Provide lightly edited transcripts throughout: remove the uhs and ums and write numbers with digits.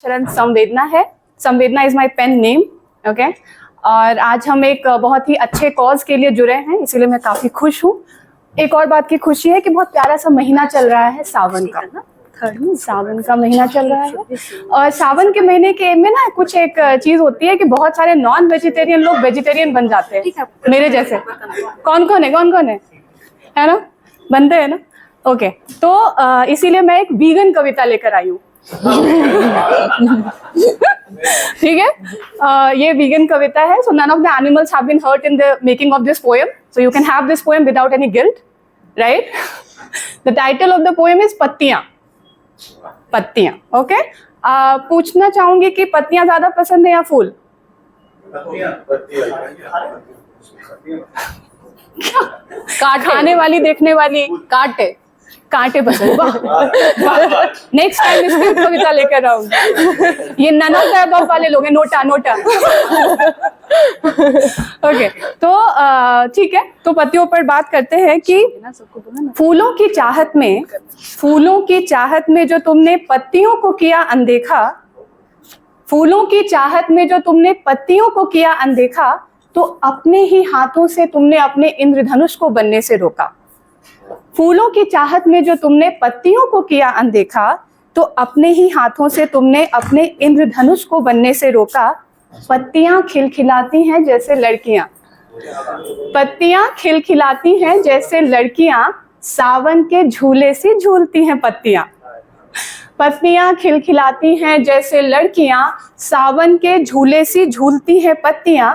शरण संवेदना है। Samvedna is my pen name. Okay, और आज हम एक बहुत ही अच्छे कॉज के लिए जुड़े हैं, इसीलिए मैं काफी खुश हूँ। एक और बात की खुशी है कि बहुत प्यारा सा महीना चल रहा है, सावन का। सावन का महीना चल रहा है और सावन के महीने के में ना कुछ एक चीज होती है कि बहुत सारे नॉन वेजिटेरियन लोग वेजिटेरियन बन जाते हैं, मेरे जैसे। कौन कौन है ना, बनते हैं ना। ओके, तो इसीलिए मैं एक वीगन कविता लेकर आई हूँ। ठीक है, ये वीगन कविता है। So none of the animals have been hurt in the making of this poem, so you can have this poem without any guilt, right. The title of the poem is पत्तियां। पत्तियां, okay. पूछना चाहूंगी कि पत्तियां ज्यादा पसंद है या फूल? खाने वाली, देखने वाली? कांटे पसंद। नेक्स्ट टाइम इसकी कविता लेकर आऊंगी। ये नन ऑफ द अबव वाले लोग हैं, नोटा। ओके, तो ठीक है, तो पत्तियों पर बात करते हैं कि फूलों की चाहत में जो तुमने पत्तियों को किया अनदेखा, फूलों की चाहत में जो तुमने पत्तियों को किया अनदेखा, तो अपने ही हाथों से तुमने अपने इंद्रधनुष को बनने से रोका। फूलों की चाहत में जो तुमने पत्तियों को किया अनदेखा, तो अपने ही हाथों से तुमने अपने इंद्रधनुष को बनने से रोका। पत्तियां खिलखिलाती हैं जैसे लड़कियां, पत्तियां खिलखिलाती हैं जैसे लड़कियां, सावन के झूले से झूलती हैं पत्तियां। पत्तियां खिलखिलाती हैं जैसे लड़कियां, सावन के झूले से झूलती हैं पत्तियां।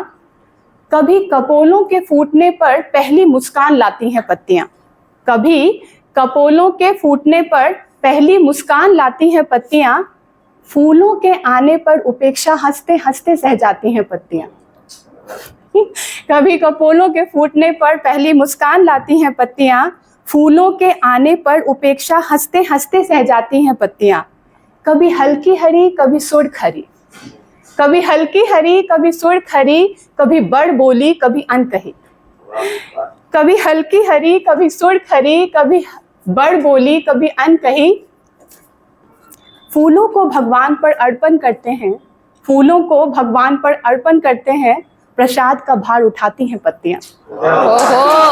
कभी कपोलों के फूटने पर पहली मुस्कान लाती हैं पत्तियां, कभी कपोलों के फूटने पर पहली मुस्कान लाती हैं पत्तियां। फूलों के आने पर उपेक्षा हंसते हंसते सह जाती हैं पत्तियां। कभी कपोलों के फूटने पर पहली मुस्कान लाती हैं पत्तियां, फूलों के आने पर उपेक्षा हंसते हंसते सह जाती हैं पत्तियां। कभी हल्की हरी कभी सुर्ख हरी, कभी हल्की हरी कभी सुर्ख हरी, कभी बड़ बोली कभी अनकही। कभी हल्की हरी कभी सुर्ख हरी, कभी बड़ बोली कभी अनकही। फूलों को भगवान पर अर्पण करते हैं, फूलों को भगवान पर अर्पण करते हैं, प्रसाद का भार उठाती हैं पत्तियां। ओहो,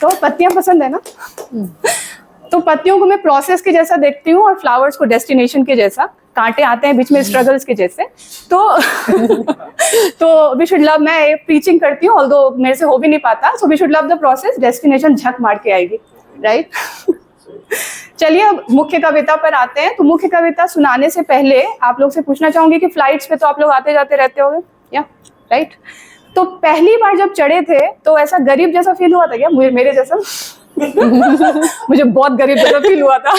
तो पत्तियां पसंद है ना। तो पत्तियों को मैं प्रोसेस के जैसा देखती हूँ और फ्लावर्स को डेस्टिनेशन के जैसा। कांटे आते हैं बीच में, स्ट्रगल्स के जैसे। तो वी शुड लव, मैं प्रीचिंग करती हूँ, ऑल्दो मेरे से हो भी नहीं पाता। So we should love the process, destination झक मार के आएगी, राइट। चलिए अब मुख्य कविता पर आते हैं। तो मुख्य कविता सुनाने से पहले आप लोग से पूछना चाहूंगी कि फ्लाइट्स पे तो आप लोग आते जाते रहते होंगे, या राइट। तो पहली बार जब चढ़े थे तो ऐसा गरीब जैसा फील हुआ था क्या, मेरे जैसा? मुझे बहुत गरीब जैसा फील हुआ था।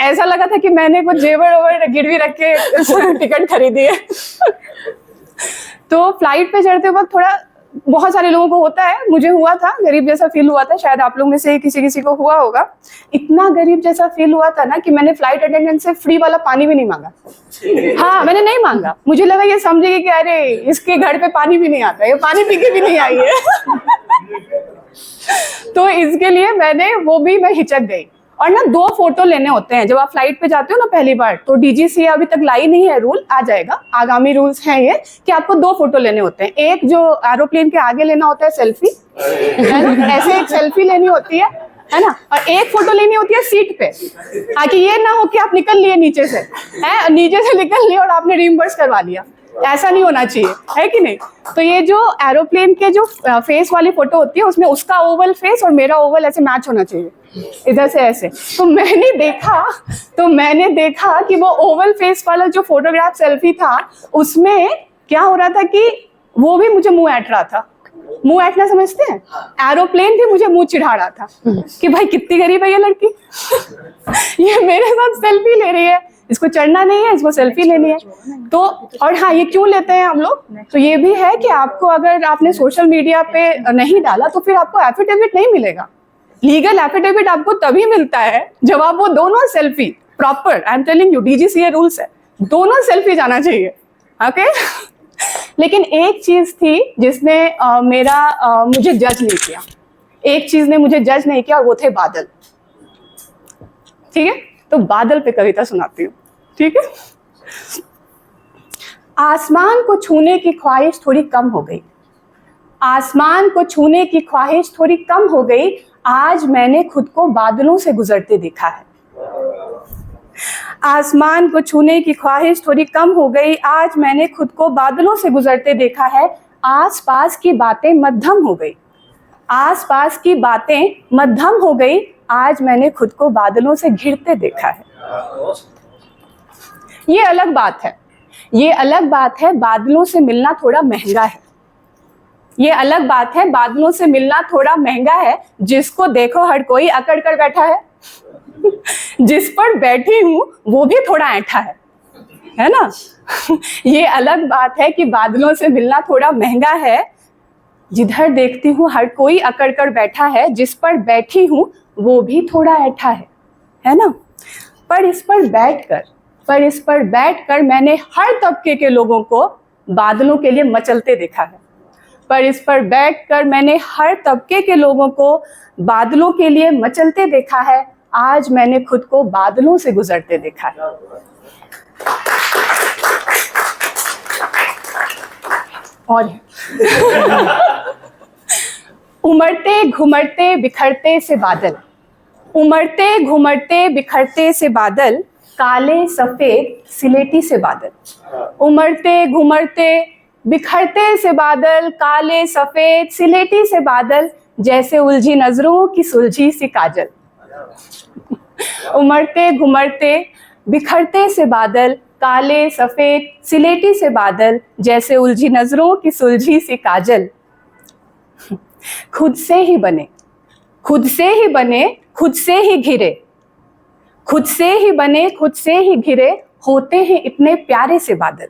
ऐसा लगा था कि मैंने कुछ जेवर गिरवी रख के टिकट खरीदी है। तो फ्लाइट पे चढ़ते वक्त थोड़ा, बहुत सारे लोगों को होता है, मुझे हुआ था, गरीब जैसा फील हुआ था। शायद आप लोग में से किसी को हुआ होगा। इतना गरीब जैसा फील हुआ था ना कि मैंने फ्लाइट अटेंडेंट से फ्री वाला पानी भी नहीं मांगा। हाँ, मैंने नहीं मांगा। मुझे लगा ये समझेगी कि अरे इसके घर पे पानी भी नहीं आता, ये पानी पी के भी नहीं आई है। तो इसके लिए मैं हिचक गई। और ना 2 फोटो लेने होते हैं जब आप फ्लाइट पे जाते हो ना पहली बार। तो डीजीसीए अभी तक लाई नहीं है रूल, आ जाएगा, आगामी रूल्स हैं ये कि आपको 2 फोटो लेने होते हैं। एक जो एरोप्लेन के आगे लेना होता है सेल्फी, है ना, ऐसे एक सेल्फी लेनी होती है ना। और एक फोटो लेनी होती है सीट पे, ताकि ये ना हो कि आप निकल लिए नीचे से, है, नीचे से निकल लिए और आपने रिइंबर्स करवा लिया। ऐसा नहीं होना चाहिए, है कि नहीं। तो ये जो एरोप्लेन के जो फेस वाली फोटो होती है, उसमें उसका ओवल फेस और मेरा ओवल ऐसे मैच होना चाहिए, इधर से ऐसे। तो मैंने देखा कि वो ओवल फेस वाला जो फोटोग्राफ सेल्फी था, उसमें क्या हो रहा था कि वो भी मुझे मुंह ऐंठ रहा था। मुंह ऐंठना समझते हैं? एरोप्लेन भी मुझे मुंह चिढ़ा रहा था कि भाई कितनी गरीब है ये लड़की। ये मेरे साथ सेल्फी ले रही है, इसको चढ़ना नहीं है, इसको सेल्फी लेनी है। तो और हाँ, ये क्यों लेते हैं हम लोग? तो ये भी है कि आपको, अगर आपने सोशल मीडिया पे नहीं डाला तो फिर आपको एफिडेविट नहीं मिलेगा। लीगल एफिडेविट आपको तभी मिलता है जब आप वो दोनों selfie proper, I am telling you, DGCA rules है, दोनों सेल्फी जाना चाहिए, ओके। लेकिन एक चीज थी जिसने मुझे जज नहीं किया। एक चीज ने मुझे जज नहीं किया और वो थे बादल। ठीक है, तो बादल पे कविता सुनाती हूँ, ठीक है। आसमान को छूने की ख्वाहिश थोड़ी कम हो गई, आसमान को छूने की ख्वाहिश थोड़ी कम हो गई, आज मैंने खुद को बादलों से गुजरते देखा है। आसमान को छूने की ख्वाहिश थोड़ी कम हो गई, आज मैंने खुद को बादलों से गुजरते देखा है। आसपास की बातें मध्यम हो गई, आसपास की बातें मध्यम हो गई, आज मैंने खुद को बादलों से घिरते देखा है। ये अलग बात है, ये अलग बात है, बादलों से मिलना थोड़ा महंगा है। ये अलग बात है, बादलों से मिलना थोड़ा महंगा है, जिसको देखो हर कोई अकड़ कर बैठा है। जिस पर बैठी हूं वो भी थोड़ा ऐठा है ना। ये अलग बात है कि बादलों से मिलना थोड़ा महंगा है, जिधर देखती हूँ हर कोई अकड़ कर बैठा है, जिस पर बैठी हूँ वो भी थोड़ा ऐठा है ना। पर इस पर बैठकर मैंने हर तबके के लोगों को बादलों के लिए मचलते देखा है। पर इस पर बैठकर मैंने हर तबके के लोगों को बादलों के लिए मचलते देखा है, आज मैंने खुद को बादलों से गुजरते देखा है। और उमड़ते घुमड़ते बिखरते से बादल, उमड़ते घुमड़ते बिखरते से बादल, काले सफेद सिलेटी से बादल। उमड़ते घुमड़ते बिखरते से बादल, काले सफेद सिलेटी से बादल, जैसे उलझी नजरों की सुलझी सी काजल। उमड़ते घुमड़ते बिखरते से बादल, काले सफेद सिलेटी से बादल, जैसे उलझी नजरों की सुलझी सी काजल। खुद से ही बने, खुद से ही बने, खुद से ही घिरे, खुद से ही बने, खुद से ही घिरे, होते हैं इतने प्यारे से बादल।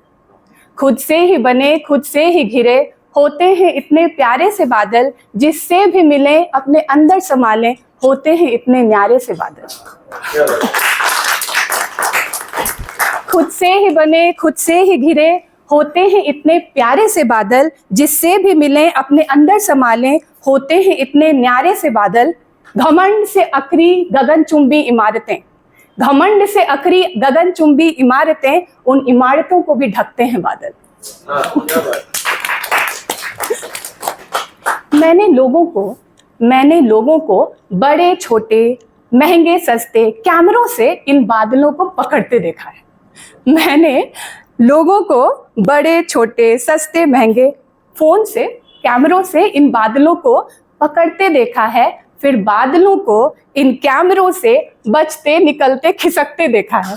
खुद से ही बने, खुद से ही घिरे, होते हैं इतने प्यारे से बादल, जिससे भी मिले अपने अंदर संभाले, होते हैं इतने न्यारे से बादल। खुद से ही बने, खुद से ही घिरे, होते हैं इतने प्यारे से बादल, जिससे भी मिले अपने अंदर संभाले, होते हैं इतने न्यारे से बादल। घमंड से अकरी गगनचुंबी इमारतें, घमंड से अकरी गगनचुंबी इमारतें, उन इमारतों को भी ढकते हैं बादल। मैंने लोगों को बड़े छोटे महंगे सस्ते कैमरों से इन बादलों को पकड़ते देखा है। मैंने लोगों को बड़े छोटे सस्ते महंगे फोन से कैमरों से इन बादलों को पकड़ते देखा है, फिर बादलों को इन कैमरों से बचते निकलते खिसकते देखा है।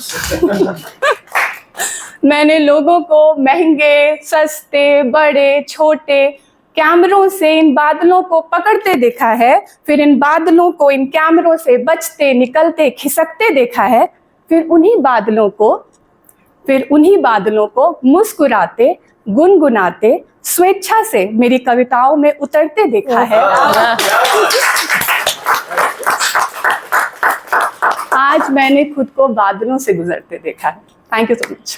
मैंने लोगों को महंगे सस्ते बड़े छोटे कैमरों से इन बादलों को पकड़ते देखा है, फिर इन बादलों को इन कैमरों से बचते निकलते खिसकते देखा है, फिर उन्हीं बादलों को मुस्कुराते गुनगुनाते स्वेच्छा से मेरी कविताओं में उतरते देखा है। आज मैंने खुद को बादलों से गुजरते देखा है। Thank you so much.